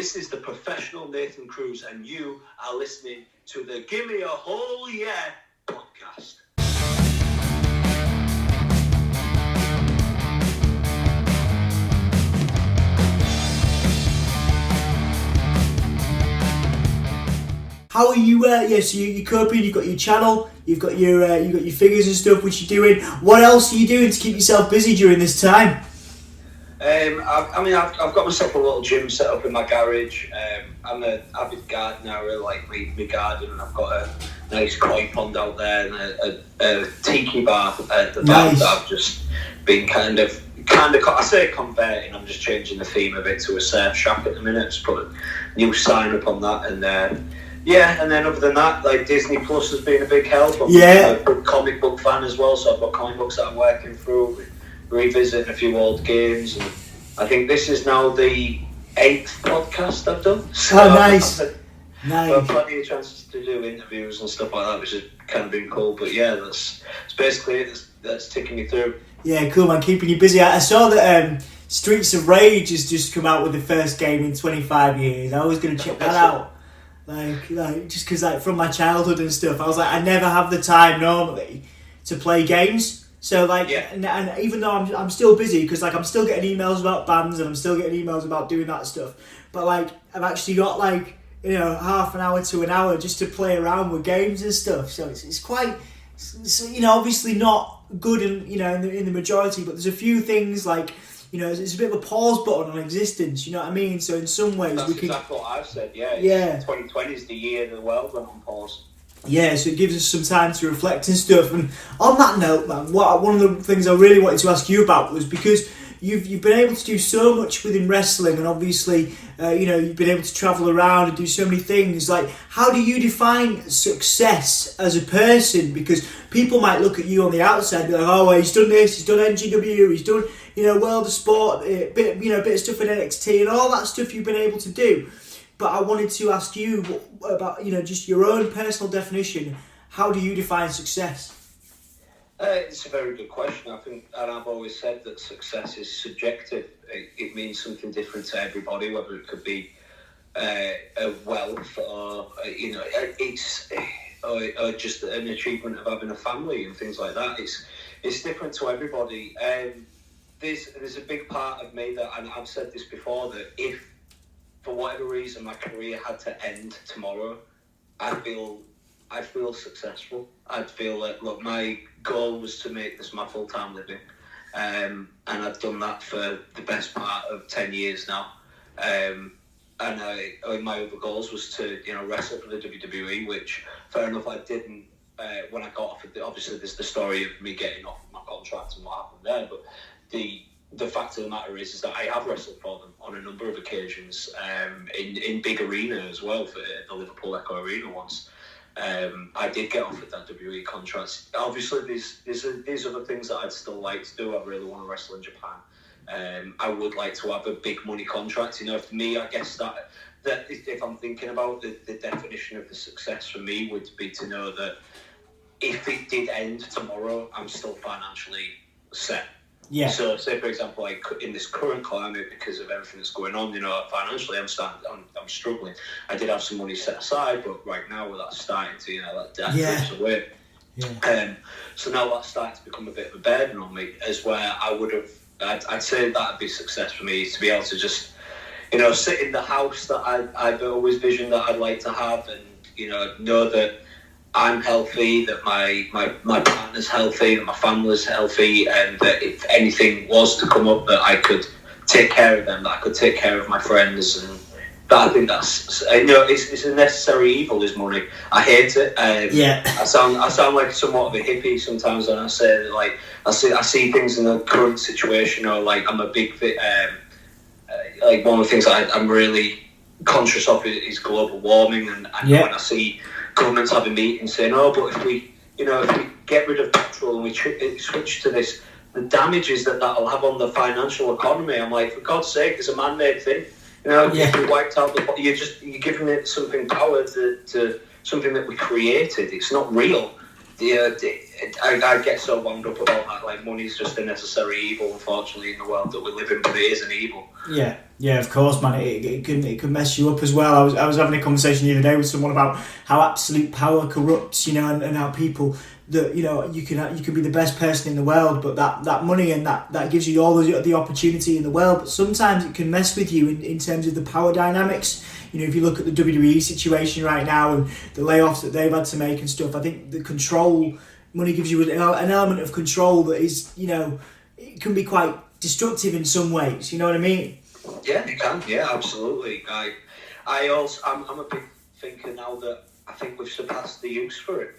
This is the professional Nathan Cruz, and you are listening to the Gimme a Whole Yeah podcast. How are you? So you're coping. You've got your channel. You've got your figures and stuff, which you're doing. What else are you doing to keep yourself busy during this time? I've got myself a little gym set up in my garage. I'm an avid gardener. I really like my garden, and I've got a nice koi pond out there and a tiki bar at the back that I've just been kind of. I say converting. I'm just changing the theme of it to a surf shop at the minute. Just put a new sign up on that, and and then other than that, like Disney Plus has been a big help. I'm a big comic book fan as well, so I've got comic books that I'm working through. Revisiting a few old games, and I think this is now the 8th podcast I've done. So nice. I've had plenty of chances to do interviews and stuff like that, which has kind of been cool. But yeah, that's basically it. That's ticking me through. Yeah, cool, man. Keeping you busy. I saw that Streets of Rage has just come out with the first game in 25 years. I was going to check that out. Like just because from my childhood and stuff, I was like, I never have the time normally to play games. So and even though I'm still busy because I'm still getting emails about bands and I'm still getting emails about doing that stuff, but I've actually got half an hour to an hour just to play around with games and stuff. So it's quite obviously not good in the majority, but there's a few things it's a bit of a pause button on existence. You know what I mean? So in some ways that's we can. That's exactly what I've said. Yeah. 2020 is the year the world went on pause. Yeah, so it gives us some time to reflect and stuff. And on that note, man, one of the things I really wanted to ask you about was because you've been able to do so much within wrestling, and obviously, you've been able to travel around and do so many things. Like, how do you define success as a person? Because people might look at you on the outside and be like, oh, well, he's done this, he's done NGW, he's done, World of Sport, bit of stuff in NXT, and all that stuff you've been able to do. But I wanted to ask you about, just your own personal definition. How do you define success? It's a very good question. I think, and I've always said that success is subjective. It means something different to everybody, whether it could be a wealth or or just an achievement of having a family and things like that. It's different to everybody. There's a big part of me that, and I've said this before, that if for whatever reason my career had to end tomorrow, I feel successful. I'd feel like, look, my goal was to make this my full-time living, and I've done that for the best part of 10 years now. And my other goals was to wrestle for the WWE, which fair enough I didn't when I got offered. Obviously, there's the story of me getting off my contract and what happened there, but the fact of the matter is that I have wrestled for them on a number of occasions, in big arena as well, for the Liverpool Echo Arena once. I did get offered that WWE contract. Obviously, there's other things that I'd still like to do. I really want to wrestle in Japan. I would like to have a big money contract. For me, I guess that if I'm thinking about the definition of the success for me would be to know that if it did end tomorrow, I'm still financially set. Yeah. So, say for example, in this current climate, because of everything that's going on, financially, I'm struggling. I did have some money set aside, but right now, that's starting to, that debt drips away. Yeah. So now that's starting to become a bit of a burden on me, as where I'd say that'd be success for me, to be able to just, sit in the house that I've always visioned that I'd like to have, and know that I'm healthy, that my partner's healthy, that my family's healthy, and that if anything was to come up, that I could take care of them, that I could take care of my friends, and that I think that's it's a necessary evil, is money. I hate it. I sound like somewhat of a hippie sometimes when I say that, I see things in the current situation, or I'm a big one of the things that I'm really conscious of is global warming, and when I see governments having meetings saying, but if we get rid of petrol and we switch to this, the damages that'll have on the financial economy, I'm like, for God's sake, it's a man-made thing. If we wiped out you're giving it something power to something that we created. It's not real. I get so wound up about that. Like, money's just a necessary evil, unfortunately, in the world that we live in. But it is an evil. Yeah, of course, man. It can mess you up as well. I was having a conversation the other day with someone about how absolute power corrupts, and how people that you can be the best person in the world, but that money and that gives you all the opportunity in the world. But sometimes it can mess with you in terms of the power dynamics. If you look at the WWE situation right now and the layoffs that they've had to make and stuff, I think the control money gives you an element of control that is, it can be quite destructive in some ways. You know what I mean? Yeah, it can. Yeah, absolutely. I'm a big thinker now that I think we've surpassed the use for it.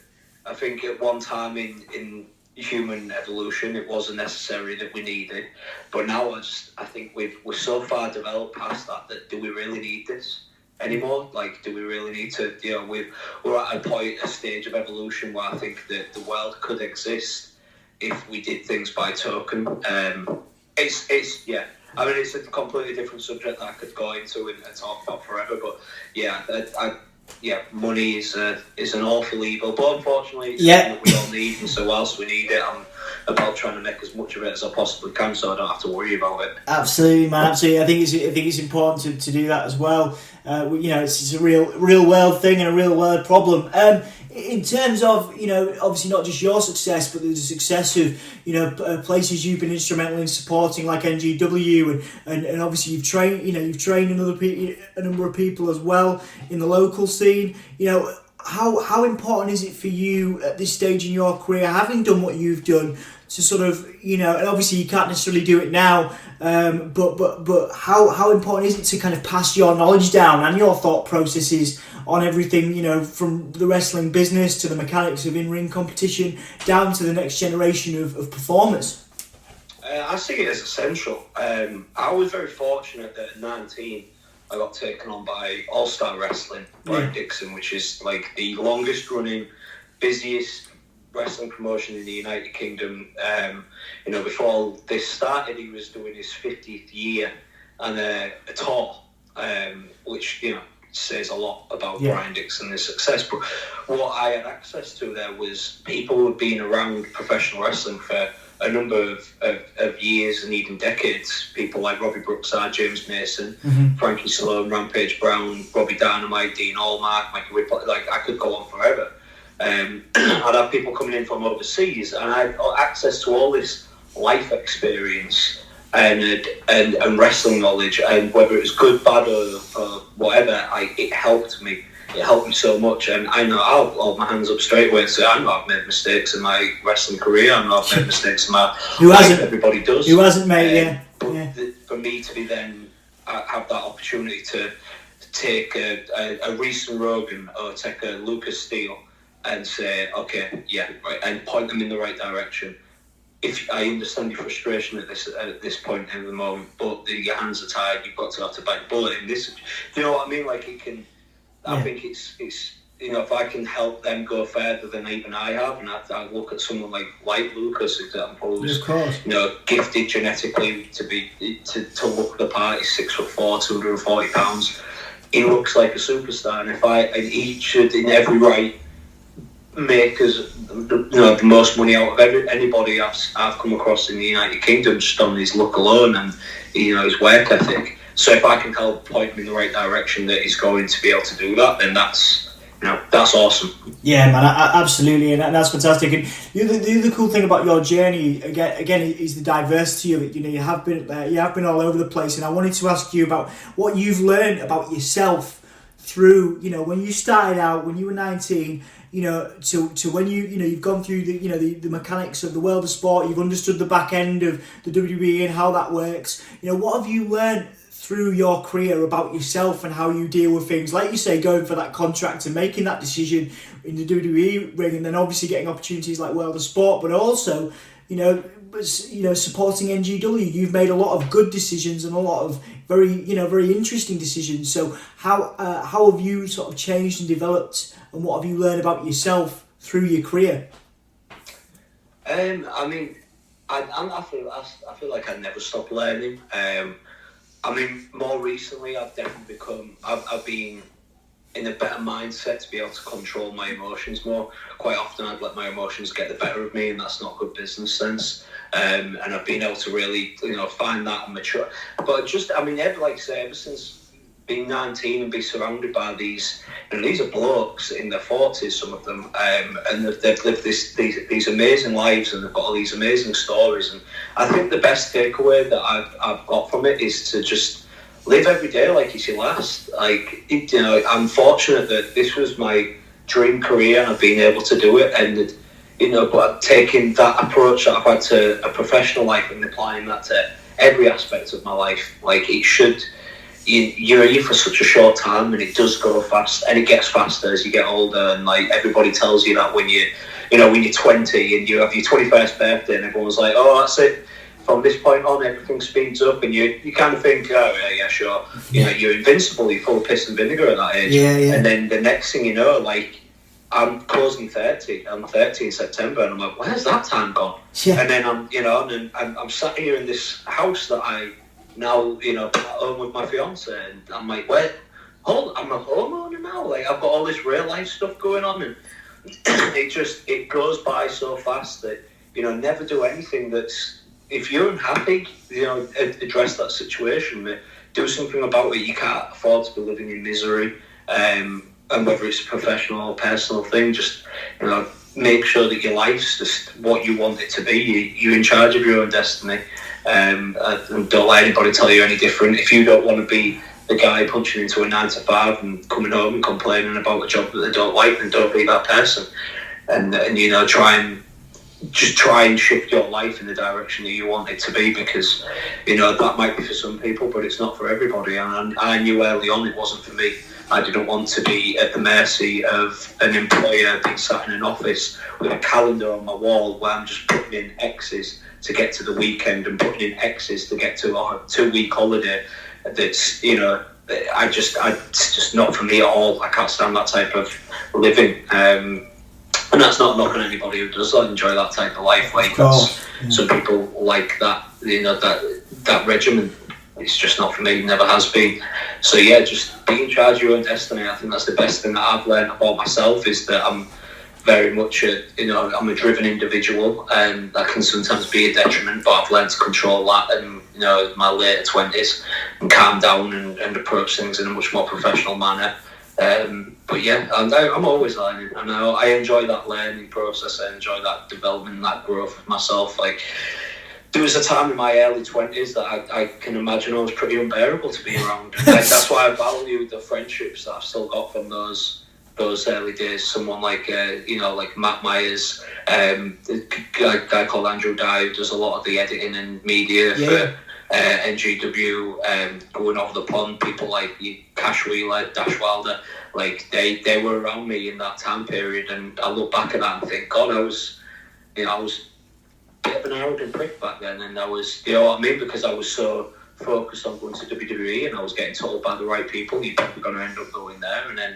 I think at one time in human evolution, it wasn't necessary that we needed, but now I think we're so far developed past that do we really need this anymore? Like, do we really need to? We're at a stage of evolution where I think that the world could exist if we did things by token. It's a completely different subject that I could go into and talk about forever. But money is an awful evil. But unfortunately, it's something that we all need. And so whilst we need it, I'm about trying to make as much of it as I possibly can, so I don't have to worry about it. Absolutely, man. Absolutely. I think it's important to do that as well. It's a real world thing and a real world problem. In terms of, obviously not just your success, but the success of, places you've been instrumental in supporting, like NGW, and obviously you've trained a number of people as well in the local scene. How important is it for you at this stage in your career, having done what you've done, to sort of, and obviously you can't necessarily do it now, but how important is it to kind of pass your knowledge down and your thought processes on everything, from the wrestling business to the mechanics of in-ring competition down to the next generation of performers? I see it as essential. I was very fortunate that at 19 I got taken on by All Star Wrestling, Brian Dixon, which is like the longest running, busiest wrestling promotion in the United Kingdom. Before this started, he was doing his 50th year and a tour, which says a lot about Brian Dixon and his success. But what I had access to there was people who had been around professional wrestling for a number of years and even decades. People like Robbie Brookside, James Mason, Frankie Stallone, Rampage Brown, Robbie Dynamite, Dean Allmark, Mikey Whipple. Like, I could go on forever. I'd have people coming in from overseas, and I had access to all this life experience and wrestling knowledge, and whether it was good, bad, or whatever, it helped me. It helped me so much, and I know I'll hold my hands up straight away and say I know I've made mistakes in my wrestling career. I know I've made mistakes in my life. Everybody does. Who hasn't, mate? For me to be then have that opportunity to take a Reese Rogan or take a Lucas Steele and say, okay, yeah, right, and point them in the right direction. If I understand your frustration at this point in the moment, but your hands are tied, you've got to have to bite the bullet in this. Do you know what I mean? Like, it can. I think it's if I can help them go further than even I have, and I look at someone like Lucas, example, who's gifted genetically to look the part. He's 6'4", 240 pounds. He looks like a superstar, and he should in every right make the most money out of anybody I've come across in the United Kingdom, just on his look alone and his work ethic. So if I can help point him in the right direction that he's going to be able to do that, then that's awesome. Yeah, man, absolutely, and that's fantastic. And the other cool thing about your journey again is the diversity of it. You have been all over the place, and I wanted to ask you about what you've learned about yourself through when you started out when you were 19. To when you've gone through the mechanics of the world of sport, you've understood the back end of the WWE and how that works. What have you learned through your career about yourself and how you deal with things, like you say, going for that contract and making that decision in the WWE ring, and then obviously getting opportunities like World of Sport, but also supporting NGW. You've made a lot of good decisions and a lot of very interesting decisions. So how have you sort of changed and developed, and what have you learned about yourself through your career? I feel like I never stop learning. More recently, I've definitely I've been in a better mindset to be able to control my emotions more. Quite often I'd let my emotions get the better of me, and that's not good business sense. And I've been able to really, find that and mature. But just, I mean, like I say, ever since being 19 and be surrounded by these, these are blokes in their 40s, some of them, and they've lived these amazing lives, and they've got all these amazing stories. And I think the best takeaway that I've got from it is to just live every day like it's your last. I'm fortunate that this was my dream career, and I've been able to do it. And but taking that approach that I've had to a professional life and applying that to every aspect of my life, like it should. You're here for such a short time, and it does go fast, and it gets faster as you get older. And like everybody tells you that when when you're 20 and you have your 21st birthday, and everyone's like, "Oh, that's it. From this point on, everything speeds up," and you kind of think, "Oh yeah, sure." You're invincible. You're full of piss and vinegar at that age. Yeah. And then the next thing you know, like I'm closing 30. I'm 30 in September, and I'm like, "Where's that time gone?" Yeah. And then I'm sat here in this house that I. Now, at home with my fiance, and I'm like, I'm a homeowner now. Like, I've got all this real life stuff going on, and it goes by so fast that, never do anything that's, if you're unhappy, address that situation, do something about it. You can't afford to be living in misery, and whether it's a professional or personal thing, just, make sure that your life's just what you want it to be. You're in charge of your own destiny. And don't let anybody tell you any different. If you don't want to be the guy punching into a 9 to 5 and coming home and complaining about a job that they don't like, then don't be that person. And try and shift your life in the direction that you want it to be, because that might be for some people, but it's not for everybody. And I knew early on it wasn't for me. I didn't want to be at the mercy of an employer being sat in an office with a calendar on my wall where I'm just putting in X's to get to the weekend and putting in X's to get to a 2-week holiday. That's, it's just not for me at all. I can't stand that type of living. And that's not knocking anybody who does enjoy that type of life. Like, some people like that, that regimen. It's just not for me, never has been. So yeah, just be in charge of your own destiny. I think that's the best thing that I've learned about myself, is that I'm very much I'm a driven individual, and that can sometimes be a detriment, but I've learned to control that in my later 20s and calm down and approach things in a much more professional manner. But yeah, I'm always learning, and I enjoy that learning process. I enjoy that development, that growth of myself. Like, there was a time in my early 20s that I can imagine I was pretty unbearable to be around. That's why I value the friendships that I've still got from those early days. Someone like like Matt Myers, a guy called Andrew Dye, who does a lot of the editing and media for NGW, going over the pond. People like Cash Wheeler, Dash Wilder, like they were around me in that time period, and I look back at that and think, God, I was a bit of an arrogant prick back then, and I was, because I was so focused on going to WWE, and I was getting told by the right people, you're probably going to end up going there, and then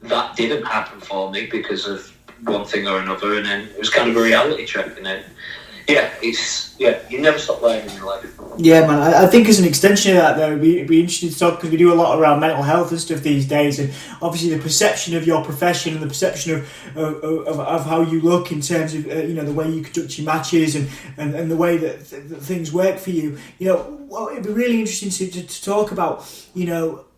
that didn't happen for me because of one thing or another, and then it was kind of a reality check, and then you never stop learning in your life. Yeah, man, I think as an extension of that, though, it'd be interesting to talk, because we do a lot around mental health and stuff these days, and obviously the perception of your profession and the perception of how you look in terms of the way you conduct your matches and the way that things work for you. It'd be really interesting to talk about,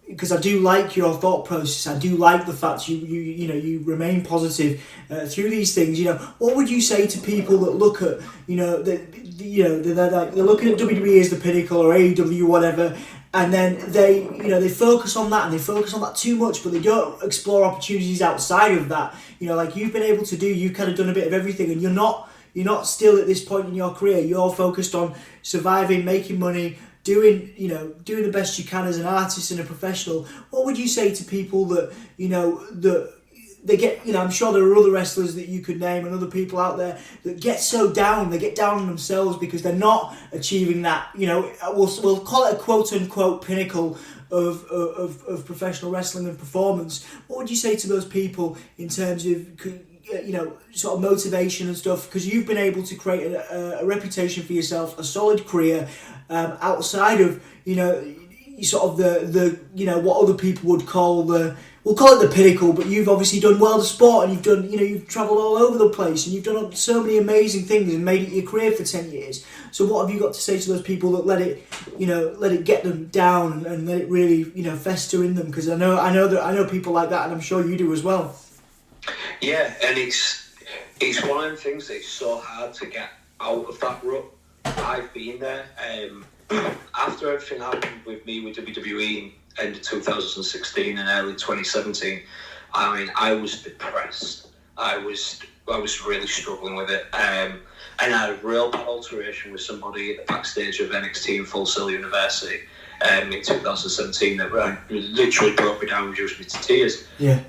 because I do like your thought process. I do like the fact you remain positive through these things. What would you say to people that look at they're looking at WWE as the pinnacle, or AEW, whatever, and then they focus on that, and they focus on that too much, but they don't explore opportunities outside of that. Like you've been able to do. You've kind of done a bit of everything, and you're not still at this point in your career. You're focused on surviving, making money, doing the best you can as an artist and a professional. What would you say to people that that they get, I'm sure there are other wrestlers that you could name and other people out there that get so down, they get down on themselves because they're not achieving that, we'll call it a quote unquote pinnacle of professional wrestling and performance. What would you say to those people in terms of sort of motivation and stuff, because you've been able to create a reputation for yourself, a solid career outside of sort of the what other people would call we'll call it the pinnacle, but you've obviously done world of sport, and you've travelled all over the place, and you've done so many amazing things and made it your career for 10 years. So what have you got to say to those people that let it get them down and let it really, fester in them? Because I know people like that, and I'm sure you do as well. Yeah, and it's one of the things that it's so hard to get out of that rut. I've been there. After everything happened with me with WWE in end of 2016 and early 2017, I was depressed. I was really struggling with it. And I had a real bad alteration with somebody at the backstage of NXT in Full Sail University in 2017 that literally broke me down and reduced me to tears. Yeah.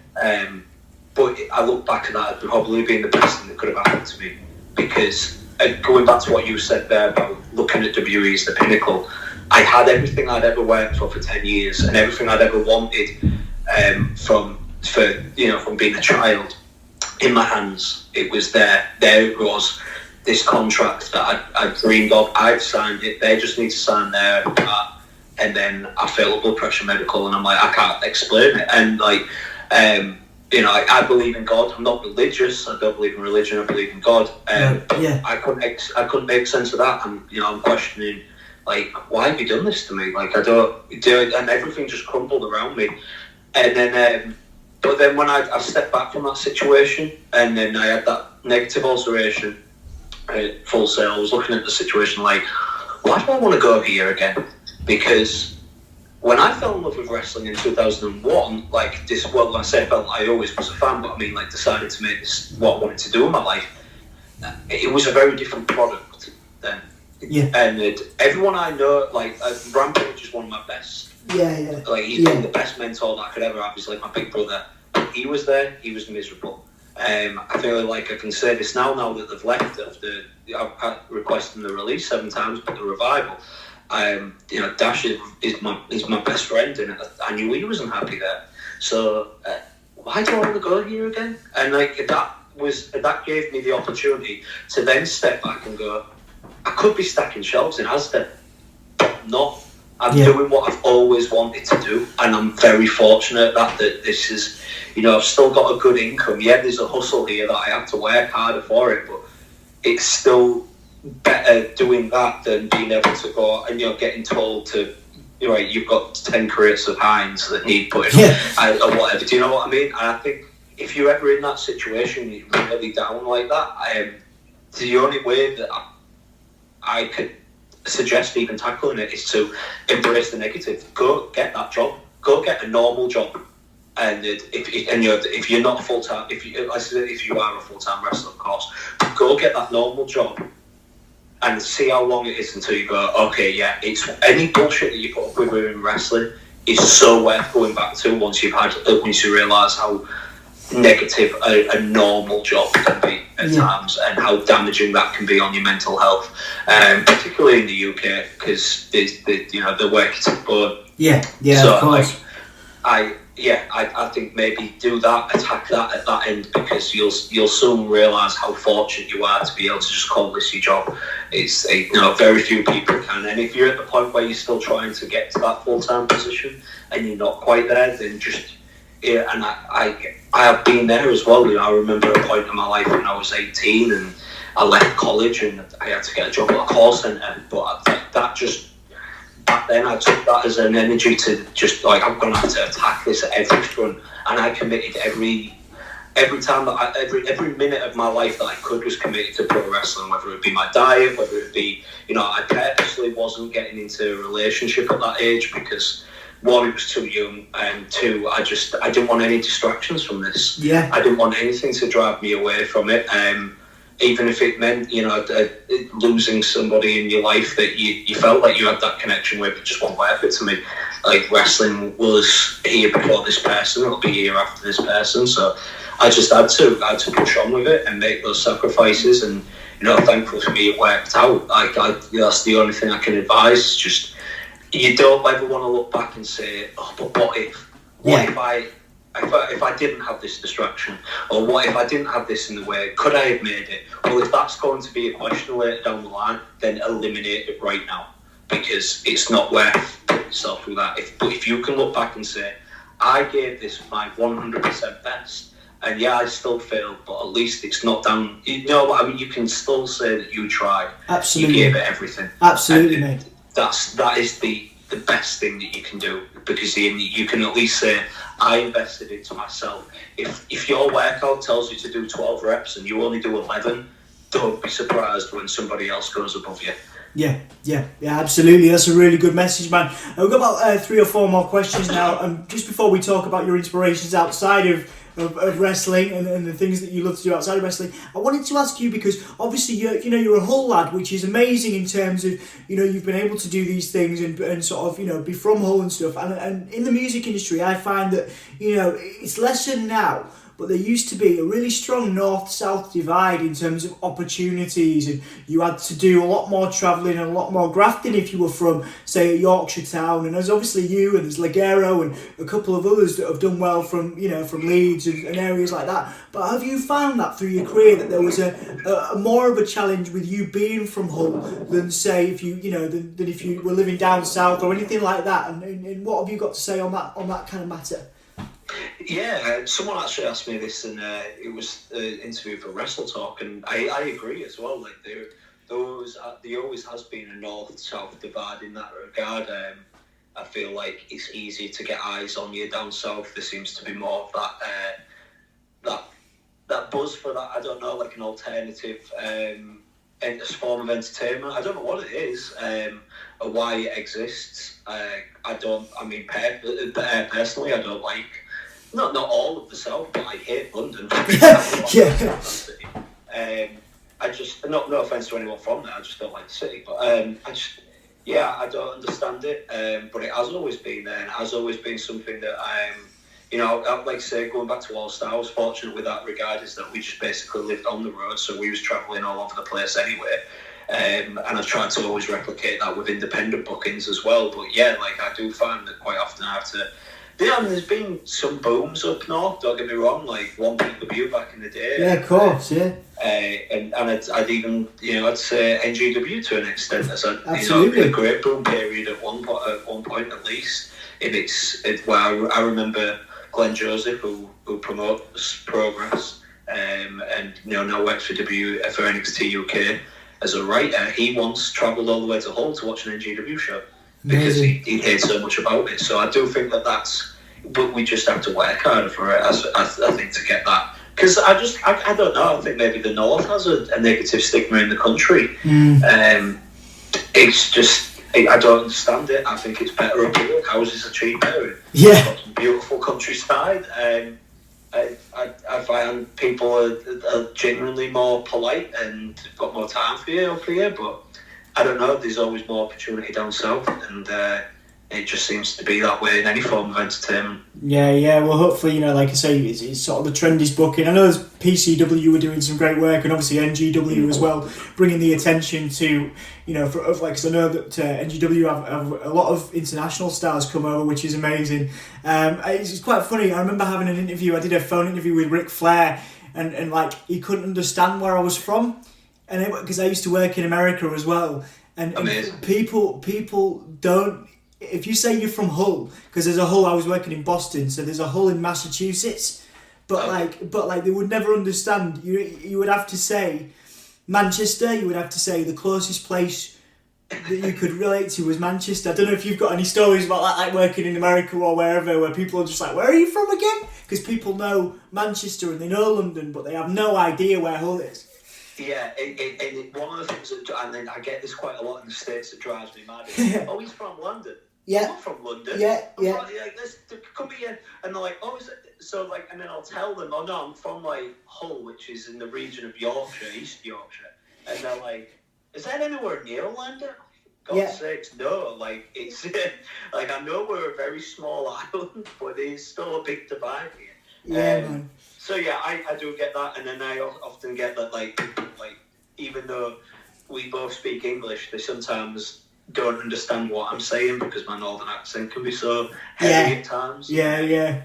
But I look back at that as probably being the best thing that could have happened to me, because going back to what you said there about looking at WWE as the pinnacle, I had everything I'd ever worked for 10 years and everything I'd ever wanted from being a child in my hands. It was there. There it was. This contract that I dreamed of. I've signed it. They just need to sign their part. And then I fail a blood pressure medical, and I'm like, I can't explain it. And I believe in God. I'm not religious. I don't believe in religion. I believe in God. I couldn't make sense of that. And I'm questioning, like, why have you done this to me? Like, I don't do it, and everything just crumbled around me. And then, but then when I stepped back from that situation, and then I had that negative alteration at Full Sail, I was looking at the situation like, why do I want to go here again? Because when I fell in love with wrestling in 2001, like this, well, I say I always was a fan, but decided to make this what I wanted to do in my life. It was a very different product then. Yeah. And everyone I know, like Rampage is one of my best. Yeah. Like he's been the best mentor that I could ever have. He's like my big brother. He was there. He was miserable. I feel like I can say this now that they've left after I've requested the release 7 times, but the revival. Dash is my best friend, and I knew he wasn't happy there. So why do I want to go here again? And that gave me the opportunity to then step back and go, I could be stacking shelves in Asda, but not. I'm doing what I've always wanted to do, and I'm very fortunate that this is, I've still got a good income. Yeah, there's a hustle here that I have to work harder for it, but it's still better doing that than being able to go and getting told to, you've got 10 crates of Heinz that need putting or whatever. Do you know what I mean? And I think if you're ever in that situation, you're really down like that, the only way that I could suggest even tackling it is to embrace the negative. Go get that job. Go get a normal job. And if you're not a full time, if you are a full time wrestler, of course, go get that normal job and see how long it is until you go, okay, yeah, it's any bullshit that you put up with in wrestling is so worth going back to once you realise how negative a normal job can be at times, and how damaging that can be on your mental health, particularly in the UK, because the work is bone. So of course. I think maybe do that, attack that at that end, because you'll soon realise how fortunate you are to be able to just call this your job. It's very few people can, and if you're at the point where you're still trying to get to that full-time position and you're not quite there, then just and I have been there as well. I remember a point in my life when I was 18 and I left college and I had to get a job at a call centre, but that just back then I took that as an energy to just like, I'm going to have to attack this at every front, and I committed every time that every minute of my life that I could was committed to pro wrestling, whether it be my diet, whether it be, I purposely wasn't getting into a relationship at that age because 1, it was too young, and 2, I didn't want any distractions from this. I didn't want anything to drive me away from it. Even if it meant, losing somebody in your life that you felt like you had that connection with, it just wasn't worth it to me. Like, wrestling was here before this person, it'll be here after this person. So I just had to push on with it and make those sacrifices. And, thankfully for me, it worked out. That's the only thing I can advise. Just, you don't ever want to look back and say, oh, but what if? What if I didn't have this distraction? Or what if I didn't have this in the way? Could I have made it? Well, if that's going to be a question later down the line, then eliminate it right now, because it's not worth putting yourself through that. But if you can look back and say, I gave this my 100% best, and yeah, I still failed, but at least it's not down. You know what I mean? You can still say that you tried. Absolutely. You gave it everything. Absolutely, and mate. That is the best thing that you can do, because you can at least say, I invested into myself. If your workout tells you to do 12 reps and you only do 11, don't be surprised when somebody else goes above you. Yeah, absolutely. That's a really good message, man. We've got about 3 or 4 more questions now. And just before we talk about your inspirations outside of wrestling and the things that you love to do outside of wrestling, I wanted to ask you, because obviously you're a Hull lad, which is amazing in terms of, you've been able to do these things and sort of, be from Hull and stuff. And in the music industry, I find that, it's lesser now, but there used to be a really strong north-south divide in terms of opportunities, and you had to do a lot more travelling and a lot more grafting if you were from, say, a Yorkshire town. And there's obviously you, and there's Ligero and a couple of others that have done well from Leeds and areas like that. But have you found that through your career that there was a more of a challenge with you being from Hull than, say, if you than if you were living down south or anything like that? And what have you got to say on that kind of matter? Yeah, someone actually asked me this, and it was an interview for Wrestle Talk, and I agree as well. Like there always has been a north-south divide in that regard. I feel like it's easy to get eyes on you down south. There seems to be more of that buzz for that. I don't know, like an alternative form of entertainment. I don't know what it is or why it exists. Personally, I don't like. Not all of the South, but I hate London. Yeah. I just, no offence to anyone from there, I just don't like the city. But I don't understand it. But it has always been there, and it has always been something that I'd like to say, going back to All Star, I was fortunate with that regard, is that we just basically lived on the road, so we was travelling all over the place anyway. And I've tried to always replicate that with independent bookings as well. But yeah, like I do find that quite often I have to. Yeah, I mean, there's been some booms up north, don't get me wrong, like 1PW back in the day. Yeah, of course, yeah. And I'd even, I'd say NGW to an extent. As Absolutely. A great boom period at one point at least. Where I remember Glenn Joseph, who promotes Progress, and now works for NXT UK as a writer. He once travelled all the way to Hull to watch an NGW show. Because he hates so much about it. So I do think but we just have to work harder for it, I think, to get that. Because I don't know, I think maybe the North has a negative stigma in the country. It's just, I don't understand it. I think it's better up here. Houses are cheaper. Yeah. It's got some beautiful countryside. I find people are genuinely more polite and got more time for you up here, but I don't know, there's always more opportunity down south, and it just seems to be that way in any form of entertainment. Yeah. Well, hopefully, like I say, it's sort of the trend is booking. I know there's PCW were doing some great work, and obviously NGW as well, bringing the attention to, because I know that NGW have a lot of international stars come over, which is amazing. It's quite funny. I remember having an interview. I did a phone interview with Ric Flair, and like he couldn't understand where I was from. And because I used to work in America as well, and people don't. If you say you're from Hull, because there's a Hull, I was working in Boston, so there's a Hull in Massachusetts, but they would never understand. You would have to say Manchester. You would have to say the closest place that you could relate to was Manchester. I don't know if you've got any stories about that, like working in America or wherever, where people are just like, "Where are you from again?" Because people know Manchester and they know London, but they have no idea where Hull is. Yeah, and one of the things and then I get this quite a lot in the States that drives me mad is, oh, he's from London. Yeah. I'm not from London. Yeah. Let's come here. And they're like, oh, is it? So, like, and then I'll tell them, oh, no, I'm from, like, Hull, which is in the region of Yorkshire, East Yorkshire. And they're like, is that anywhere near London? God's sakes, no. Like, it's, like, I know we're a very small island, but it's still a big divide here. Yeah, man. So yeah, I do get that, and then I often get that like even though we both speak English, they sometimes don't understand what I'm saying because my northern accent can be so heavy at times. Yeah.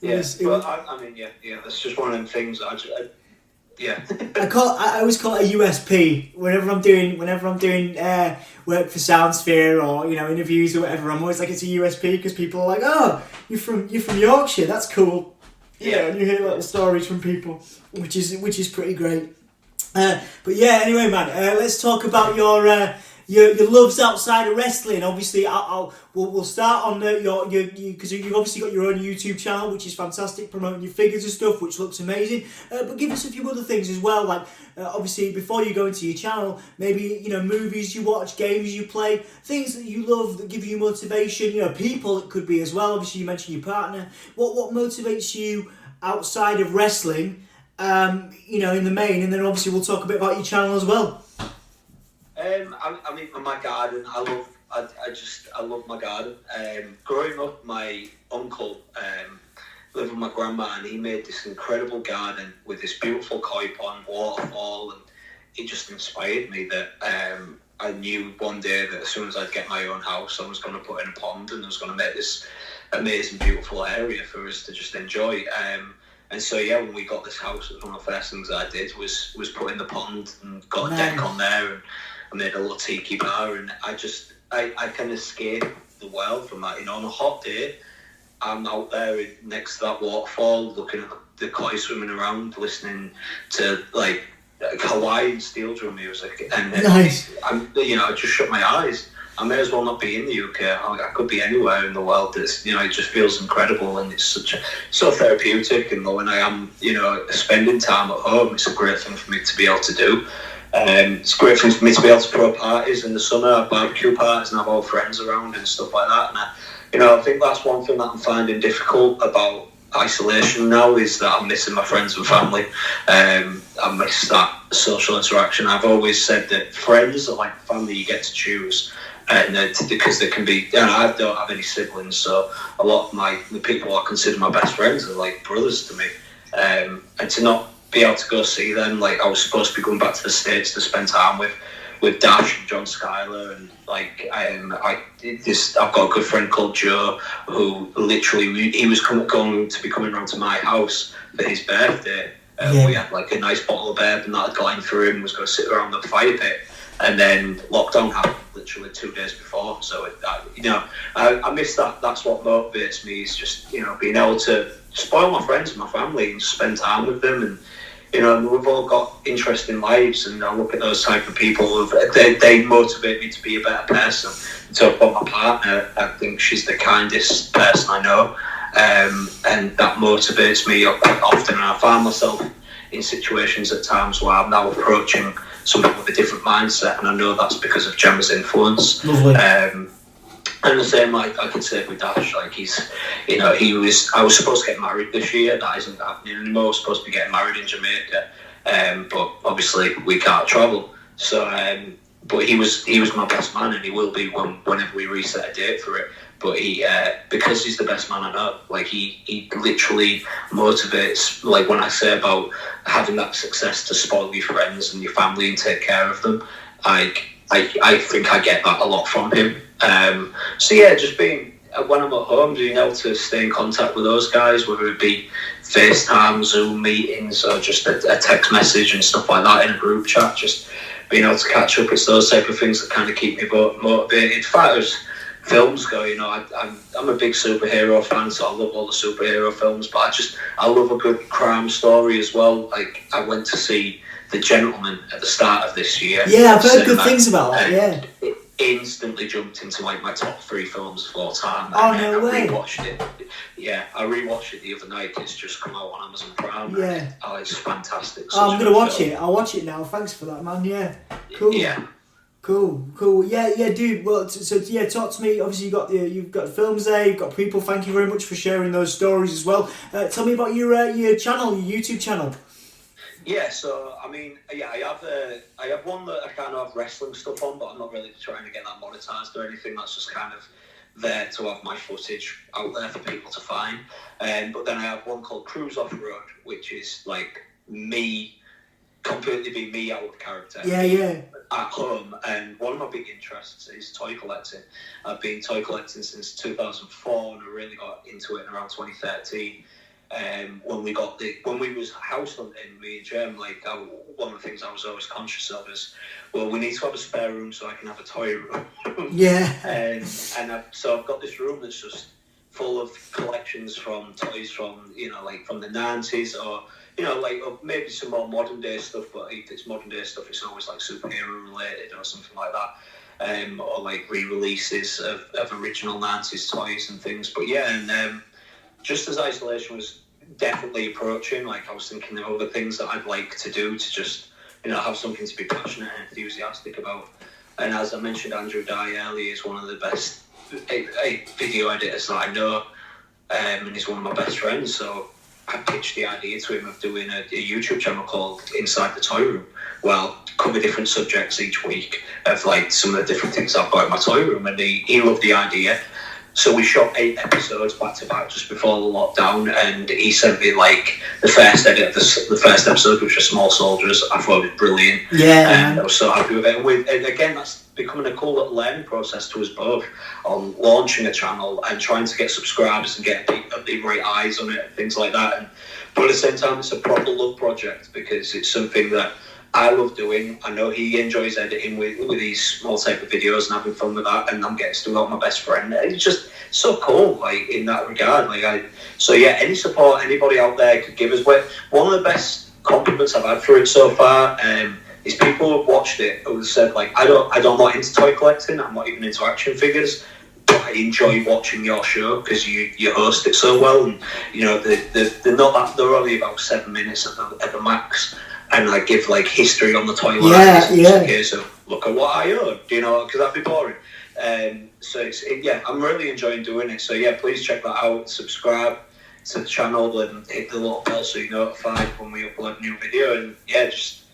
But I mean, that's just one of them things. Yeah. I always call it a USP whenever I'm doing work for Soundsphere or interviews or whatever. I'm always like, it's a USP because people are like, oh, you're from Yorkshire, that's cool. And you hear little stories from people, which is pretty great. But yeah, anyway, man, let's talk about your loves outside of wrestling. Obviously, we'll start on your because you've obviously got your own YouTube channel, which is fantastic, promoting your figures and stuff, which looks amazing. But give us a few other things as well, like obviously before you go into your channel, maybe movies you watch, games you play, things that you love that give you motivation. People it could be as well. Obviously, you mentioned your partner. What motivates you outside of wrestling? In the main, and then obviously we'll talk a bit about your channel as well. I mean, my garden. I love my garden. Growing up, my uncle lived with my grandma, and he made this incredible garden with this beautiful koi pond, waterfall, and it just inspired me that I knew one day that as soon as I'd get my own house, I was going to put in a pond, and I was going to make this amazing, beautiful area for us to just enjoy. And so when we got this house, it was one of the first things that I did was put in the pond and got a deck on there, and I made a little tiki bar, and I can escape the world from that. On a hot day, I'm out there next to that waterfall, looking at the koi swimming around, listening to like Hawaiian steel drum music, and nice. I just shut my eyes. I may as well not be in the UK. I could be anywhere in the world. It's, it just feels incredible, and it's so therapeutic. And when I am, spending time at home, it's a great thing for me to be able to do. It's a great thing for me to be able to throw parties in the summer, have barbecue parties, and have all friends around and stuff like that. And I think that's one thing that I'm finding difficult about isolation now, is that I'm missing my friends and family. I miss that social interaction. I've always said that friends are like family you get to choose. And because they can be, I don't have any siblings, so a lot of the people I consider my best friends are like brothers to me. And to not be able to go see them, like I was supposed to be going back to the States to spend time with Dash and John Schuyler, and I've got a good friend called Joe who literally he was going to be coming around to my house for his birthday. We had like a nice bottle of bourbon that I'd gone for him, was going to sit around the fire pit. And then lockdown happened literally 2 days before. So, I miss that. That's what motivates me, is just, being able to spoil my friends and my family and spend time with them. And, we've all got interesting lives. And I look at those type of people, they motivate me to be a better person. And talk about my partner, I think she's the kindest person I know. And that motivates me often. And I find myself in situations at times where I'm now approaching something with a different mindset, and I know that's because of Gemma's influence. And the same, like I could say with Dash, like I was supposed to get married this year. That isn't happening anymore. I was supposed to be getting married in Jamaica, but obviously we can't travel. So, but he was my best man, and he will be whenever we reset a date for it. But he, because he's the best man I know, like he literally motivates. Like when I say about having that success to spoil your friends and your family and take care of them, I think I get that a lot from him. Just being when I'm at home, being able to stay in contact with those guys, whether it be FaceTime, Zoom meetings, or just a text message and stuff like that in a group chat, just being able to catch up. It's those type of things that kind of keep me motivated. Fighters. Films go, I'm a big superhero fan, so I love all the superhero films, but I love a good crime story as well. Like, I went to see The Gentleman at the start of this year. Yeah, I've heard good things about that, yeah. It instantly jumped into like my top 3 films of all time. Oh, no way. I rewatched it. Yeah, I rewatched it the other night. It's just come out on Amazon Prime. Yeah. It's fantastic. I'm going to watch it. I'll watch it now. Thanks for that, man. Yeah. Cool. Yeah. Cool. Yeah, dude. Well, talk to me. Obviously, you've got films there. You've got people. Thank you very much for sharing those stories as well. Tell me about your channel, your YouTube channel. Yeah, so I mean, I have one that I kind of have wrestling stuff on, but I'm not really trying to get that monetized or anything. That's just kind of there to have my footage out there for people to find. But then I have one called Cruz Off Road, which is like me. Completely be me out of character. Yeah. At home, and one of my big interests is toy collecting. I've been toy collecting since 2004, and I really got into it around 2013. when we was house hunting, me and Jem, like one of the things I was always conscious of is, well, we need to have a spare room so I can have a toy room. Yeah. So I've got this room that's just full of collections from toys from, like from the 90s or, or maybe some more modern day stuff, but if it's modern day stuff, it's always like superhero related or something like that. Or like re-releases of original 90s toys and things. But yeah, and just as isolation was definitely approaching, like I was thinking of other things that I'd like to do to just, have something to be passionate and enthusiastic about. And as I mentioned, Andrew Dye earlier is one of the best video editors that I know, and he's one of my best friends. So I pitched the idea to him of doing a YouTube channel called Inside the Toy Room. Well, cover different subjects each week of like some of the different things I've got in my toy room, and he loved the idea. So we shot 8 episodes back to back just before the lockdown, and he sent me like the first edit of the first episode, which was Small Soldiers. I thought it was brilliant. Yeah. And I was so happy with it. And again, that's becoming a cool little learning process to us both on launching a channel and trying to get subscribers and get the right eyes on it and things like that. But at the same time, it's a proper love project because it's something that I love doing. I know he enjoys editing with these small type of videos and having fun with that, and I'm getting to do it with my best friend. It's just so cool, like in that regard. So yeah, any support anybody out there could give us. One of the best compliments I've had for it so far is people who have watched it who have said like, I'm not into toy collecting. I'm not even into action figures. But I enjoy watching your show because you host it so well, and they're not that. They're only about 7 minutes at the max. And I give like history on the toy line. Yeah. Okay, so look at what I own, because that'd be boring. So I'm really enjoying doing it. So yeah, please check that out. Subscribe to the channel and hit the little bell so you're notified when we upload a new video. And yeah, just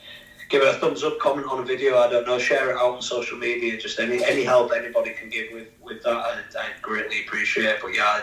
give it a thumbs up, comment on a video. I don't know, share it out on social media. Just any help anybody can give with that, I'd greatly appreciate. But yeah,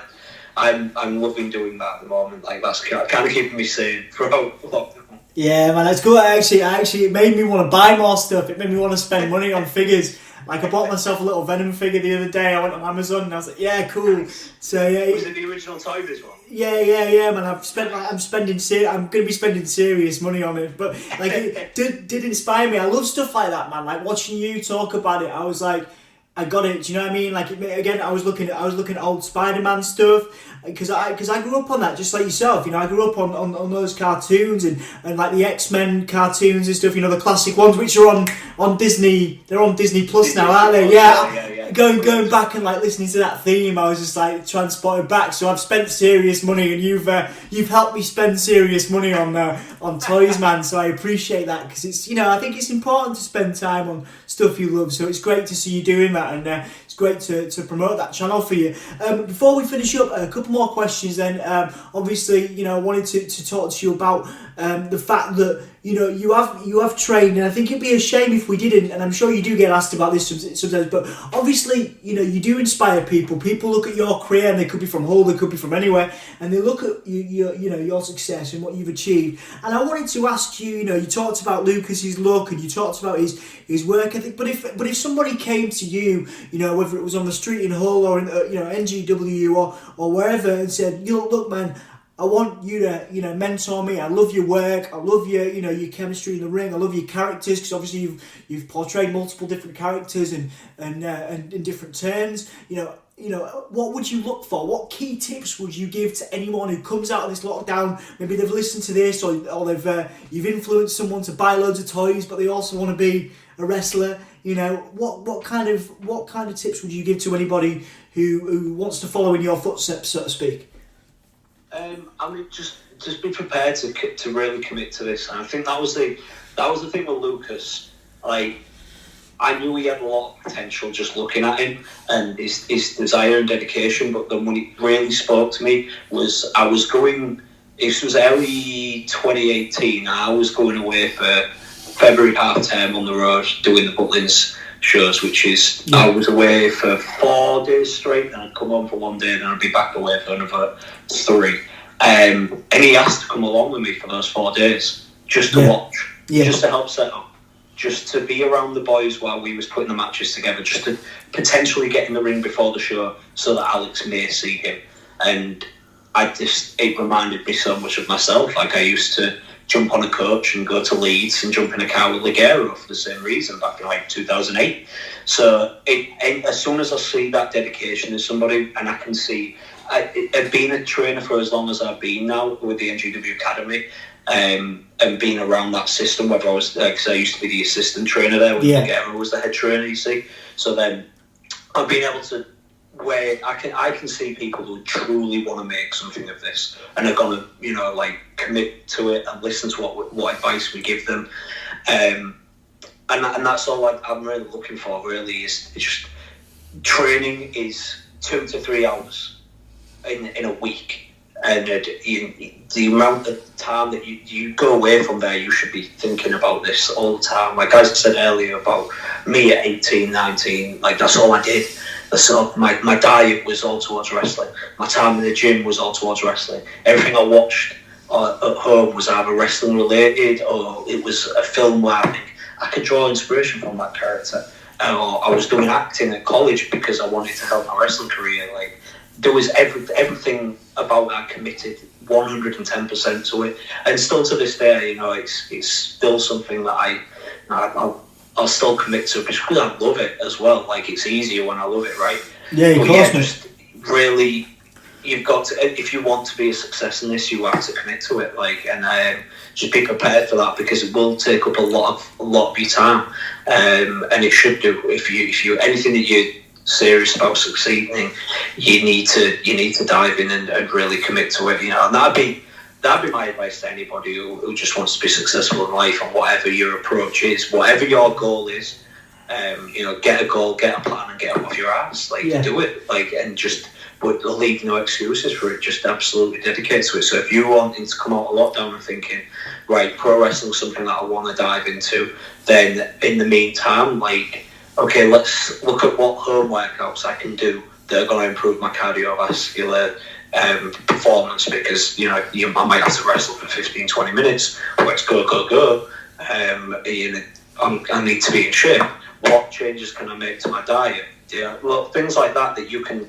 I'm loving doing that at the moment. Like that's kind of keeping me sane throughout lockdown. Yeah, man, that's cool. Actually, it made me want to buy more stuff. It made me want to spend money on figures. Like, I bought myself a little Venom figure the other day. I went on Amazon and I was like, yeah, cool. So yeah, was it the original Toy Biz one? Yeah, man. I'm going to be spending serious money on it. But like, it did inspire me. I love stuff like that, man. Like watching you talk about it, I was like, I got it. Do you know what I mean? Like again, I was looking at old Spider-Man stuff because I grew up on that, just like yourself. I grew up on those cartoons and like the X-Men cartoons and stuff. The classic ones, which are on Disney. They're on Disney Plus now, aren't they? Yeah. Going back and like listening to that theme, I was just like transported back. So I've spent serious money, and you've helped me spend serious money on toys, man. So I appreciate that because it's I think it's important to spend time on stuff you love. So it's great to see you doing that, and it's great to promote that channel for you. Before we finish up, a couple more questions. Then obviously I wanted to talk to you about the fact that you have trained, and I think it'd be a shame if we didn't, and I'm sure you do get asked about this sometimes, but obviously you do inspire people. People look at your career, and they could be from Hull, they could be from anywhere, and they look at your success and what you've achieved. And I wanted to ask you, you talked about Lucas's look and you talked about his work ethic, but if somebody came to you, whether it was on the street in Hull or in NGW or wherever, and said, look man, I want you to, mentor me. I love your work. I love your chemistry in the ring. I love your characters because obviously you've portrayed multiple different characters and in different turns. What would you look for? What key tips would you give to anyone who comes out of this lockdown? Maybe they've listened to this, or you've influenced someone to buy loads of toys, but they also want to be a wrestler. What kind of tips would you give to anybody who wants to follow in your footsteps, so to speak? Just be prepared to really commit to this. And I think that was the thing with Lucas. Like, I knew he had a lot of potential just looking at him and his desire and dedication. But then when he really spoke to me was this was early 2018. I was going away for February half term on the road doing the Butlins shows, which is I was away for 4 days straight, and I'd come home for 1 day, and I'd be back away for another 3. And he asked to come along with me for those 4 days, just to watch, just to help set up, just to be around the boys while we was putting the matches together, just to potentially get in the ring before the show so that Alex may see him. And it reminded me so much of myself. Like, I used to jump on a coach and go to Leeds and jump in a car with Ligero for the same reason back in like 2008. So as soon as I see that dedication in somebody, and I can see, I've been a trainer for as long as I've been now with the NGW Academy, and being around that system, whether I was, because I used to be the assistant trainer there, when Ligero was the head trainer, you see. So then I've been able to, where I can see people who truly want to make something of this and are going to, like, commit to it and listen to what advice we give them. And that's all I'm really looking for, really, is just training is 2 to 3 hours in a week. And the amount of time that you go away from there, you should be thinking about this all the time. Like, as I said earlier about me at 18, 19, like, that's all I did. So my diet was all towards wrestling. My time in the gym was all towards wrestling. Everything I watched at home was either wrestling related, or it was a film where I think I could draw inspiration from that character. Or I was doing acting at college because I wanted to help my wrestling career. Like, there was everything about that, committed 110% to it. And still to this day, it's still something that I'll still commit to, because I love it as well. Like, it's easier when I love it, right? Yeah, of course. Just really, you've got to, if you want to be a success in this, you have to commit to it. Like, and just be prepared for that, because it will take up a lot of your time, and it should do. If you anything that you're serious about succeeding, you need to dive in and really commit to it. And that'd be my advice to anybody who just wants to be successful in life, and whatever your approach is, whatever your goal is, get a goal, get a plan, and get up off your ass. Like, do it. Like, and just leave no excuses for it. Just absolutely dedicate to it. So if you're wanting to come out of lockdown and thinking, right, pro wrestling is something that I want to dive into, then in the meantime, like, okay, let's look at what home workouts I can do that are going to improve my cardiovascular performance, because I might have to wrestle for 15-20 minutes. Let's go. I need to be in shape. What changes can I make to my diet? Well, things like that you can,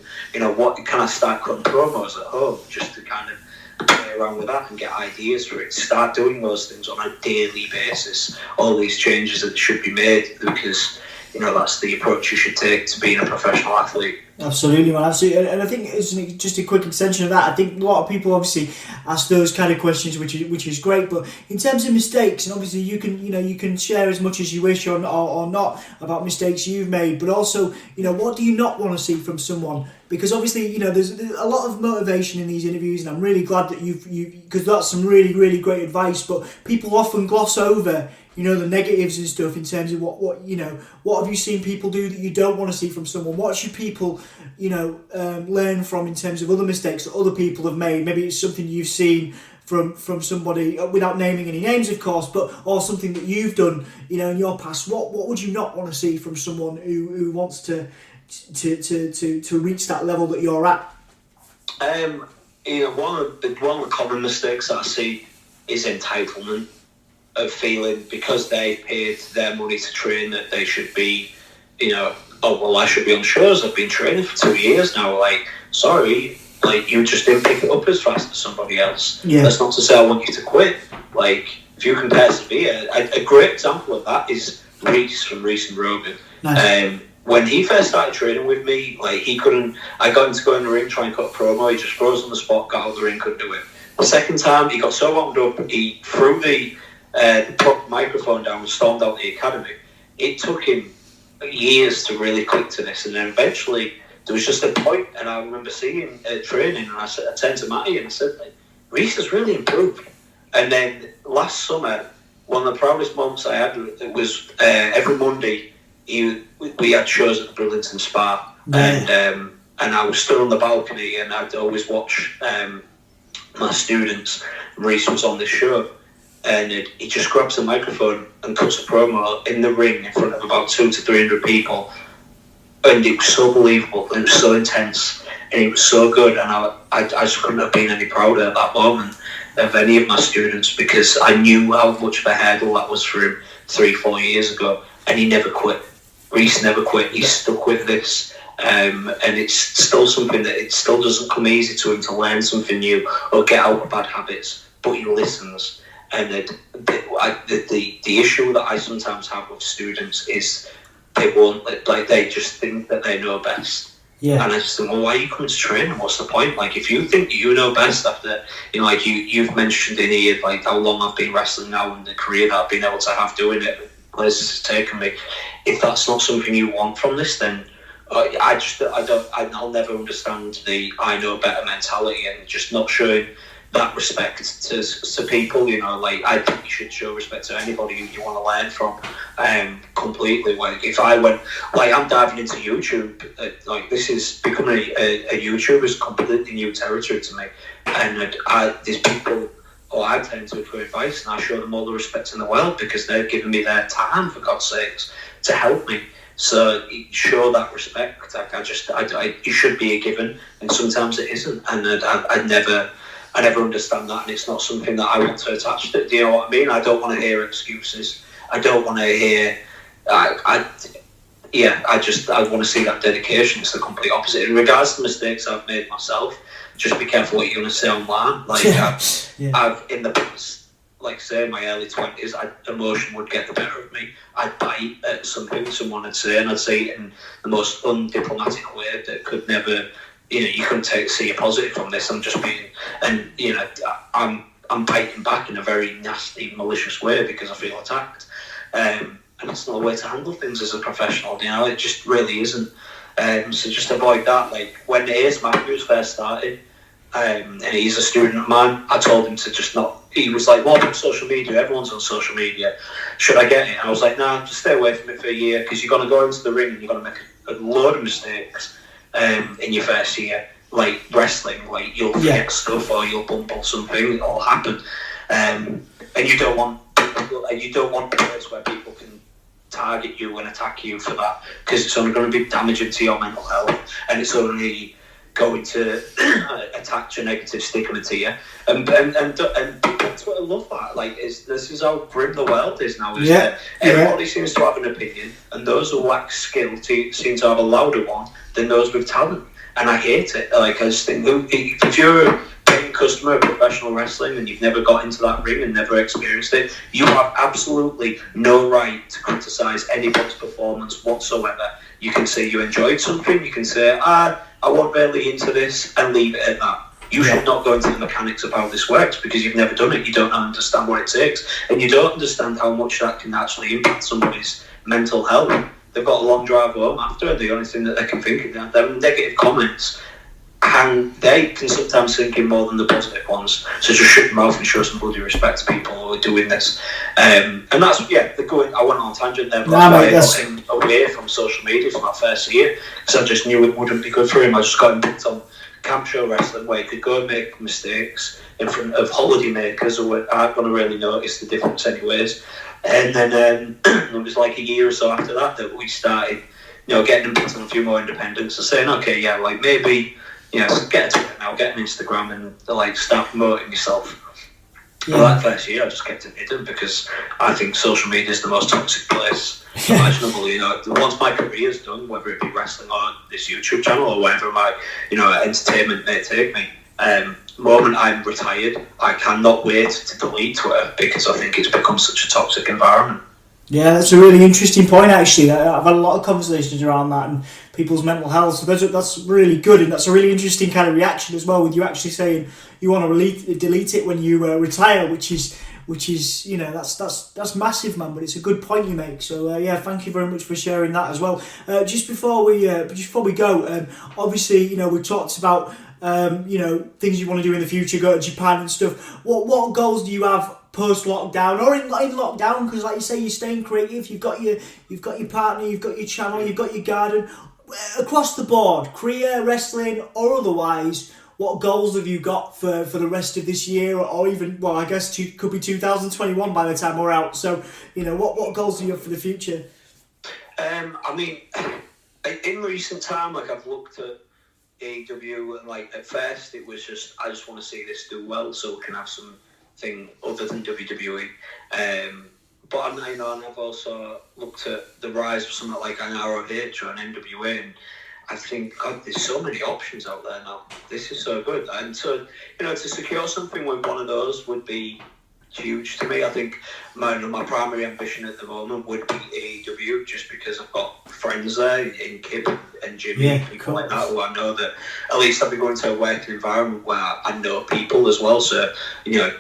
what can I start cutting promos at home, just to kind of play around with that and get ideas for it. Start doing those things on a daily basis. All these changes that should be made, because that's the approach you should take to being a professional athlete. Absolutely, man, absolutely. And I think it's just a quick extension of that. I think a lot of people obviously ask those kind of questions, which is great. But in terms of mistakes, and obviously you can share as much as you wish or not about mistakes you've made. But also, what do you not want to see from someone? Because obviously, there's a lot of motivation in these interviews, and I'm really glad that you because that's some really, really great advice. But people often gloss over, the negatives and stuff, in terms of what have you seen people do that you don't want to see from someone? What should people, learn from, in terms of other mistakes that other people have made? Maybe it's something you've seen from somebody, without naming any names, of course, or something that you've done, in your past. What would you not want to see from someone who wants to reach that level that you're at? One of the common mistakes that I see is entitlement, of feeling because they paid their money to train that they should be, I should be on shows. I've been training for 2 years now. Like, sorry, like, you just didn't pick it up as fast as somebody else. Yeah. That's not to say I want you to quit. Like, if you can persevere, a great example of that is Reese from Reese and Rogan. Nice. When he first started training with me, like, I got him to go in the ring, try and cut a promo. He just froze on the spot, got out of the ring, couldn't do it. The second time, he got so wound up, he threw the microphone down and stormed out the academy. It took him years to really click to this, and then eventually there was just a point, and I remember seeing training, and I turned to Matty and I said, like, Reese has really improved. And then last summer, one of the proudest moments I had, it was every Monday we had shows at the Burlington Spa, and I was stood on the balcony, and I'd always watch my students. Reese was on this show, and he just grabs the microphone and cuts a promo in the ring in front of about 200 to 300 people, and it was so believable, it was so intense, and it was so good, and I just couldn't have been any prouder at that moment of any of my students, because I knew how much of a hurdle that was for him 3-4 years ago, and he never quit. Reese never quit. He stuck with this, and it's still something that it still doesn't come easy to him to learn something new or get out of bad habits, but he listens. And the issue that I sometimes have with students is they won't, like, they just think that they know best. Yeah. And I just think, well, why are you coming to training? What's the point? Like, if you think you know best after, like you've mentioned in here, like how long I've been wrestling now and the career that I've been able to have doing it, places it's taken me. If that's not something you want from this, then I'll never understand the I know better mentality and just not showing that respect to people. Like, I think you should show respect to anybody who you want to learn from, completely. Like, if I went, like, I'm diving into YouTube, like, this is becoming a YouTuber is completely new territory to me, and there's people who I turn to for advice, and I show them all the respect in the world because they're giving me their time, for God's sakes, to help me. So show that respect. Like, it should be a given, and sometimes it isn't, and I never understand that, and it's not something that I want to attach to. Do you know what I mean? I don't want to hear excuses. I don't want to hear. I want to see that dedication. It's the complete opposite. In regards to mistakes I've made myself, just be careful what you're going to say online. Like, I've in the past, like, say in my early 20s, emotion would get the better of me. I'd bite at something someone would say, and I'd say it in the most undiplomatic way that could never. You couldn't see a positive from this. I'm just being, and I'm biting back in a very nasty, malicious way because I feel attacked, and that's not a way to handle things as a professional. It just really isn't. So just avoid that. Like, when Ace Matthews first started, and he's a student of mine, I told him to just not. He was like, "Well, I'm on social media. Everyone's on social media. Should I get it?" And I was like, "Nah, just stay away from it for a year because you're gonna go into the ring and you're gonna make a load of mistakes." In your first year, like wrestling, like you'll forget stuff or you'll bumble something. It'll happen, and you don't want a place where people can target you and attack you for that, because it's only going to be damaging to your mental health, and it's only going to attach a negative stigma to you. And that's what I love that. Like, this is how grim the world is now. Everybody seems to have an opinion, and those who lack skill seem to have a louder one than those with talent. And I hate it. Like, I just think, if you're a paying customer of professional wrestling and you've never got into that ring and never experienced it, you have absolutely no right to criticise anybody's performance whatsoever. You can say you enjoyed something, you can say, I wasn't really into this, and leave it at that. You should not go into the mechanics of how this works because you've never done it. You don't understand what it takes, and you don't understand how much that can actually impact somebody's mental health. They've got a long drive home after, and the only thing that they can think of, them negative comments, and they can sometimes sink in more than the positive ones. So just shut your mouth and show some bloody respect to people who are doing this. And that's, I went on a tangent there, but I got him away from social media for my first year because I just knew it wouldn't be good for him. I just got him picked on camp show wrestling where he could go and make mistakes in front of holiday makers who aren't going to really notice the difference anyways. And then it was like a year or so after that we started, getting him put on a few more independents and saying, okay, like maybe, get a Twitter now, get an Instagram, and start promoting yourself. Well, that first year I just kept it hidden because I think social media is the most toxic place imaginable. Once my career's done, whether it be wrestling or this YouTube channel or wherever my entertainment may take me, moment I'm retired, I cannot wait to delete Twitter because I think it's become such a toxic environment. Yeah, that's a really interesting point, actually. I've had a lot of conversations around that and people's mental health, so that's really good, and that's a really interesting kind of reaction as well, with you actually saying you want to delete it when you retire, which is that's massive, man. But it's a good point you make. So thank you very much for sharing that as well. Just before we go, obviously we talked about things you want to do in the future, go to Japan and stuff. What goals do you have post lockdown or in lockdown? Because like you say, you're staying creative. You've got your partner, you've got your channel, you've got your garden. Across the board, career, wrestling or otherwise, what goals have you got for the rest of this year, or even, well, I guess could be 2021 by the time we're out. So what goals do you have for the future? I mean, in recent time, I've looked at AEW, and at first it was just, I just want to see this do well so we can have something other than WWE. But I've also looked at the rise of something like an ROH or an NWA, and I think, God, there's so many options out there now. This is so good. And so, to secure something with one of those would be huge to me. I think my primary ambition at the moment would be AEW, just because I've got friends there in Kip and Gimme, people like that, who I know that at least I'll be going to a working environment where I know people as well. So,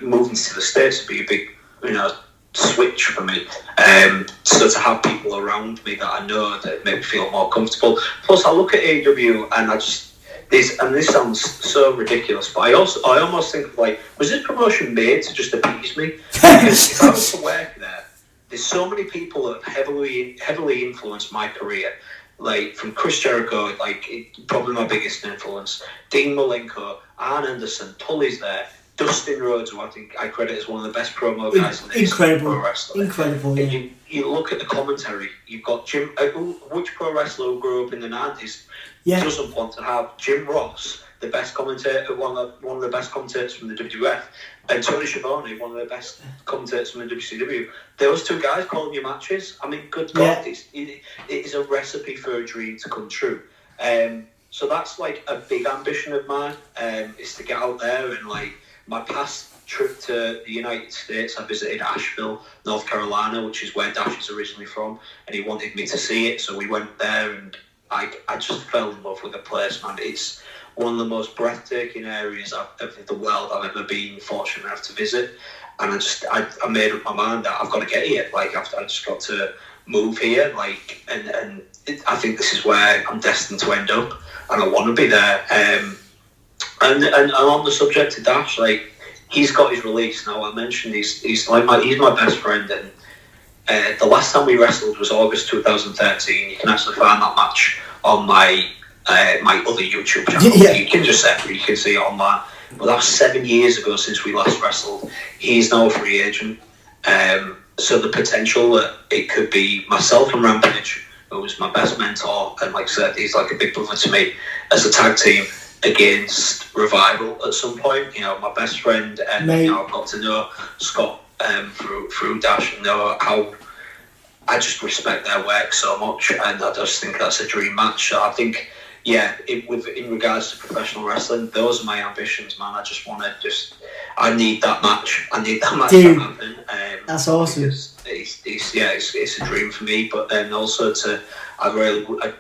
moving to the States would be a big, switch for me. So to have people around me that I know that make me feel more comfortable. Plus, I look at AEW and I just this sounds so ridiculous, but I almost think of, like, was this promotion made to just appease me? Because if I was to work there, there's so many people that have heavily influenced my career. Like, from Chris Jericho, probably my biggest influence, Dean Malenko, Arn Anderson, Tully's there, Dustin Rhodes, who I think I credit as one of the best promo guys in the history of pro wrestling. Incredible, yeah. And you look at the commentary, you've got Jim, which pro wrestler who grew up in the 90s doesn't want to have Jim Ross, the best commentator, one of the best commentators from the WWF, and Tony Schiavone, one of the best commentators from the WCW. Those two guys calling your matches. I mean, good God, it is a recipe for a dream to come true. So that's like a big ambition of mine, is to get out there. And like my past trip to the United States, I visited Asheville, North Carolina, which is where Dash is originally from, and he wanted me to see it, so we went there, and I just fell in love with the place, man. It's one of the most breathtaking areas of the world I've ever been fortunate enough to visit, and I made up my mind that I've got to get here. Like, I just got to move here, like, and I think this is where I'm destined to end up, and I want to be there. And on the subject of Dash, like, he's got his release now. I mentioned he's my best friend, and the last time we wrestled was August 2013. You can actually find that match on my other YouTube channel. Yeah. You can just you can see it online. But that was 7 years ago since we last wrestled. He's now a free agent. So the potential that it could be myself and Rampage, who was my best mentor, and like I said, he's like a big brother to me, as a tag team against Revival at some point. My best friend, and I've got to know Scott through Dash, and know how I just respect their work so much, and I just think that's a dream match. So I think, in regards to professional wrestling, those are my ambitions, man. I just want to I need that match. I need that match to happen. That's awesome. It's a dream for me, but then also I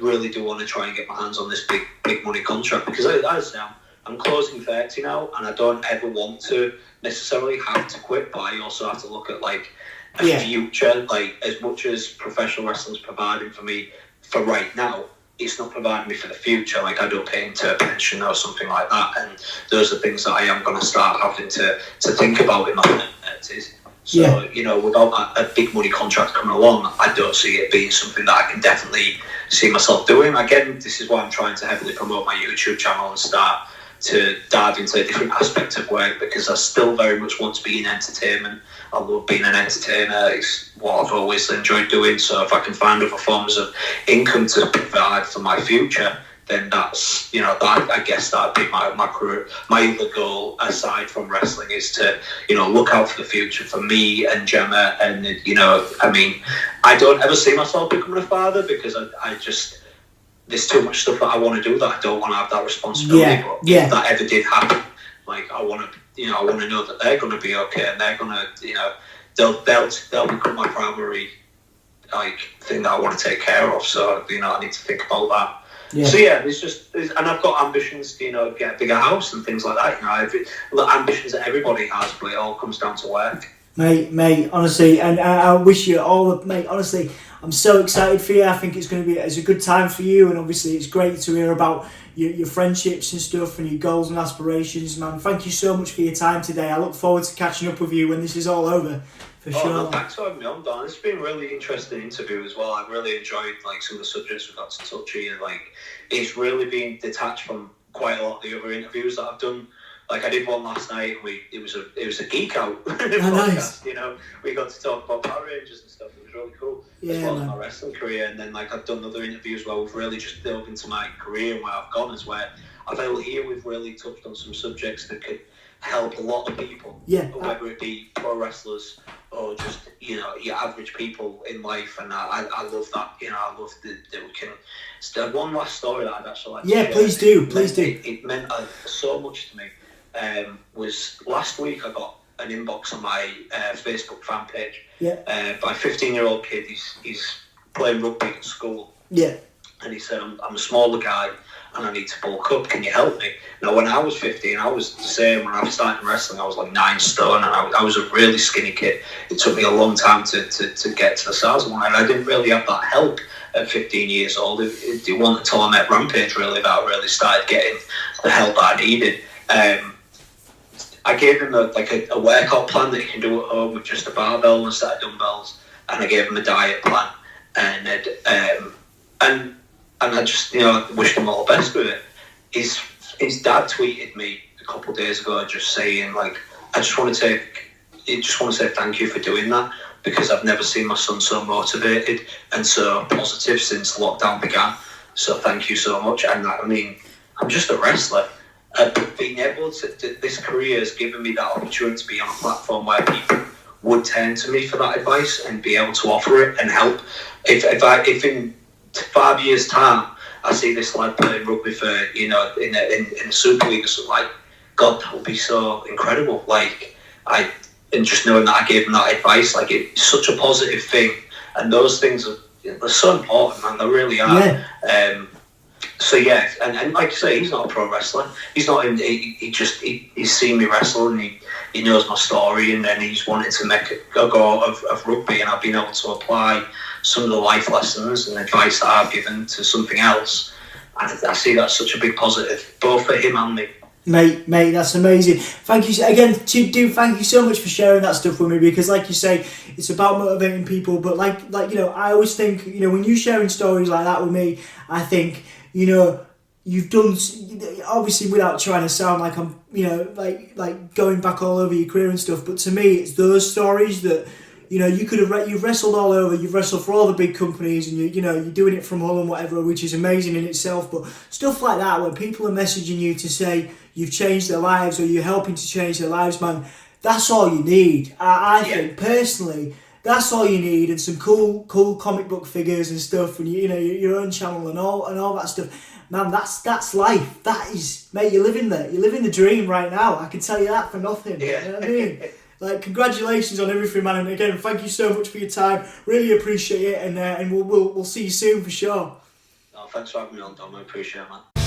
really do want to try and get my hands on this big money contract, because I'm closing 30 now, and I don't ever want to necessarily have to quit, but I also have to look at like a future. Like, as much as professional wrestling's providing for me for right now, it's not providing me for the future. Like, I don't pay into a pension or something like that, and those are things that I am going to start having to think about in my 30s. So, without a big money contract coming along, I don't see it being something that I can definitely see myself doing. Again, this is why I'm trying to heavily promote my YouTube channel and start to dive into a different aspect of work, because I still very much want to be in entertainment. I love being an entertainer. It's what I've always enjoyed doing. So if I can find other forms of income to provide for my future, then that's, I guess that'd be my career. My other goal, aside from wrestling, is to, look out for the future for me and Gemma. And, I don't ever see myself becoming a father, because I just, there's too much stuff that I want to do that I don't want to have that responsibility. But if that ever did happen, like, I want to know that they're going to be okay, and they're going to, they'll become my primary, like, thing that I want to take care of. So, I need to think about that. Yeah. So and I've got ambitions to, get a bigger house and things like that. Ambitions that everybody has, but it all comes down to work. Mate, honestly, and I wish you all, mate, honestly, I'm so excited for you. I think it's a good time for you, and obviously it's great to hear about your friendships and stuff, and your goals and aspirations, man. Thank you so much for your time today. I look forward to catching up with you when this is all over, for sure. No, thanks for having me on, Dan. It's been a really interesting interview as well. I've really enjoyed some of the subjects we've got to touch here. It's really been detached from quite a lot of the other interviews that I've done. Like, I did one last night, and it was a geek out podcast. Nice. We got to talk about Power Rangers and stuff. It was really cool, as well as my wrestling career. And then, I've done other interviews where we've really just delved into my career and where I've gone, is where I feel here we've really touched on some subjects that could help a lot of people. Yeah. Whether it be pro wrestlers, or or just, your average people in life, and I love that. I love that we can. One last story that I'd actually like to share. Please do. It meant so much to me. Was last week I got an inbox on my Facebook fan page by a 15-year-old kid. He's playing rugby at school. Yeah. And he said, I'm a smaller guy and I need to bulk up. Can you help me? Now, when I was 15, I was the same. When I started wrestling, I was like 9 stone, and I was a really skinny kid. It took me a long time to get to the size of one, and I didn't really have that help at 15 years old. It wasn't until I met Rampage, really, that I really started getting the help that I needed. I gave him a workout plan that he can do at home with just a barbell and a set of dumbbells, and I gave him a diet plan, and I just wished him all the best with it. His dad tweeted me a couple of days ago, just saying I just want to say thank you for doing that, because I've never seen my son so motivated and so positive since lockdown began. So thank you so much. And I'm just a wrestler. Being able to, this career has given me that opportunity to be on a platform where people would turn to me for that advice and be able to offer it and help. If in 5 years' time I see this lad playing rugby for in a Super League or something, God, that would be so incredible. And just knowing that I gave him that advice, it's such a positive thing, and those things they're so important, man. They really are. Yeah. So yeah, and like I say, he's not a pro wrestler. He's not. He's seen me wrestle, and he knows my story, and then he's wanted to make a go of rugby, and I've been able to apply some of the life lessons and advice that I've given to something else. I see that's such a big positive, both for him and me. Mate, that's amazing. Thank you again, dude. Thank you so much for sharing that stuff with me, because, like you say, it's about motivating people. But I always think, when you're sharing stories like that with me, I think, you've done, obviously without trying to sound like I'm, like going back all over your career and stuff. But to me, it's those stories that, you've wrestled all over, you've wrestled for all the big companies, and you're doing it from Hull and whatever, which is amazing in itself. But stuff like that, when people are messaging you to say you've changed their lives or you're helping to change their lives, man, that's all you need. I think personally, that's all you need, and some cool comic book figures and stuff, and your own channel and all that stuff. Man, that's life. That is, mate, you're living the dream right now. I can tell you that for nothing. Yeah. You know what I mean? Congratulations on everything, man, and again, thank you so much for your time. Really appreciate it, and we'll see you soon for sure. Thanks for having me on, Dom. I appreciate it, man.